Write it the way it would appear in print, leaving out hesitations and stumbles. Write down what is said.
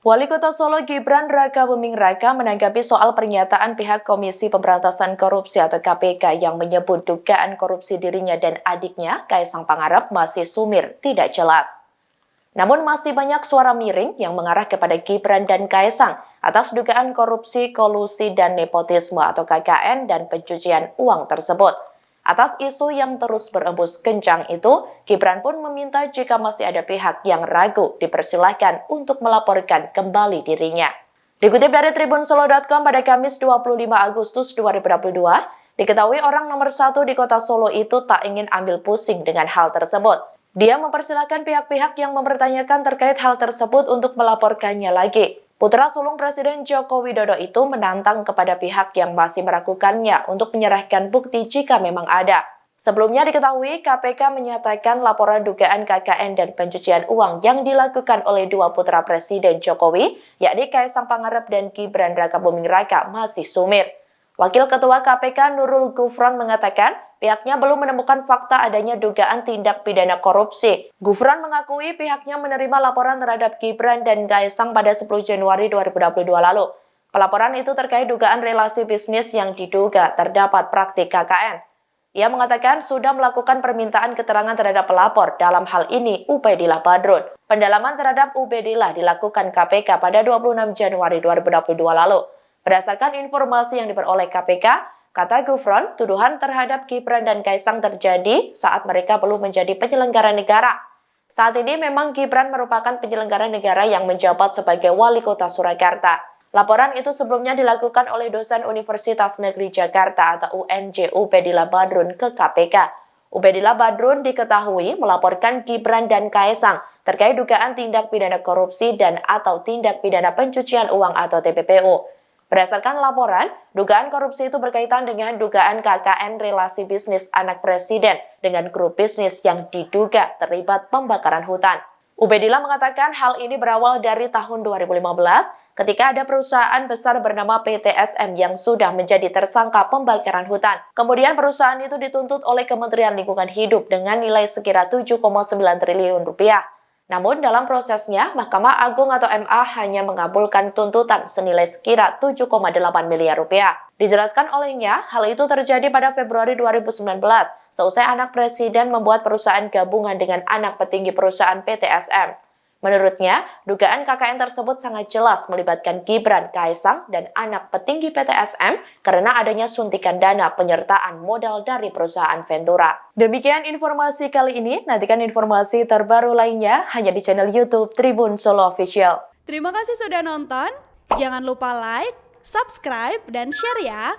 Wali Kota Solo Gibran Rakabuming Raka menanggapi soal pernyataan pihak Komisi Pemberantasan Korupsi atau KPK yang menyebut dugaan korupsi dirinya dan adiknya, Kaisang Pangarep, masih sumir, tidak jelas. Namun masih banyak suara miring yang mengarah kepada Gibran dan Kaisang atas dugaan korupsi, kolusi, dan nepotisme atau KKN dan pencucian uang tersebut. Atas isu yang terus berembus kencang itu, Gibran pun meminta jika masih ada pihak yang ragu dipersilahkan untuk melaporkan kembali dirinya. Dikutip dari TribunSolo.com pada Kamis 25 Agustus 2022, diketahui orang nomor 1 di kota Solo itu tak ingin ambil pusing dengan hal tersebut. Dia mempersilahkan pihak-pihak yang mempertanyakan terkait hal tersebut untuk melaporkannya lagi. Putra sulung Presiden Joko Widodo itu menantang kepada pihak yang masih meragukannya untuk menyerahkan bukti jika memang ada. Sebelumnya diketahui KPK menyatakan laporan dugaan KKN dan pencucian uang yang dilakukan oleh dua putra Presiden Jokowi, yakni Kaisang Pangarep dan Gibran Rakabuming Raka, masih sumir. Wakil Ketua KPK Nurul Gufron mengatakan pihaknya belum menemukan fakta adanya dugaan tindak pidana korupsi. Gufron mengakui pihaknya menerima laporan terhadap Gibran dan Kaisang pada 10 Januari 2022 lalu. Pelaporan itu terkait dugaan relasi bisnis yang diduga terdapat praktik KKN. Ia mengatakan sudah melakukan permintaan keterangan terhadap pelapor, dalam hal ini Ubaidillah Badrun. Pendalaman terhadap Ubaidillah dilakukan KPK pada 26 Januari 2022 lalu. Berdasarkan informasi yang diperoleh KPK, kata Gufron, tuduhan terhadap Gibran dan Kaisang terjadi saat mereka belum menjadi penyelenggara negara. Saat ini memang Gibran merupakan penyelenggara negara yang menjabat sebagai Wali Kota Surakarta. Laporan itu sebelumnya dilakukan oleh dosen Universitas Negeri Jakarta atau UNJ Ubaidillah Badrun ke KPK. Ubaidillah Badrun diketahui melaporkan Gibran dan Kaisang terkait dugaan tindak pidana korupsi dan atau tindak pidana pencucian uang atau TPPU. Berdasarkan laporan, dugaan korupsi itu berkaitan dengan dugaan KKN relasi bisnis anak presiden dengan grup bisnis yang diduga terlibat pembakaran hutan. Ubaidillah mengatakan hal ini berawal dari tahun 2015 ketika ada perusahaan besar bernama PTSM yang sudah menjadi tersangka pembakaran hutan. Kemudian perusahaan itu dituntut oleh Kementerian Lingkungan Hidup dengan nilai sekira 7,9 triliun rupiah. Namun dalam prosesnya, Mahkamah Agung atau MA hanya mengabulkan tuntutan senilai sekira 7,8 miliar rupiah. Dijelaskan olehnya, hal itu terjadi pada Februari 2019, seusai anak presiden membuat perusahaan gabungan dengan anak petinggi perusahaan PTSM. Menurutnya, dugaan KKN tersebut sangat jelas melibatkan Gibran, Kaisang, dan anak petinggi PTSM karena adanya suntikan dana penyertaan modal dari perusahaan Ventura. Demikian informasi kali ini, nantikan informasi terbaru lainnya hanya di channel YouTube Tribun Solo Official. Terima kasih sudah nonton, jangan lupa like, subscribe, dan share ya!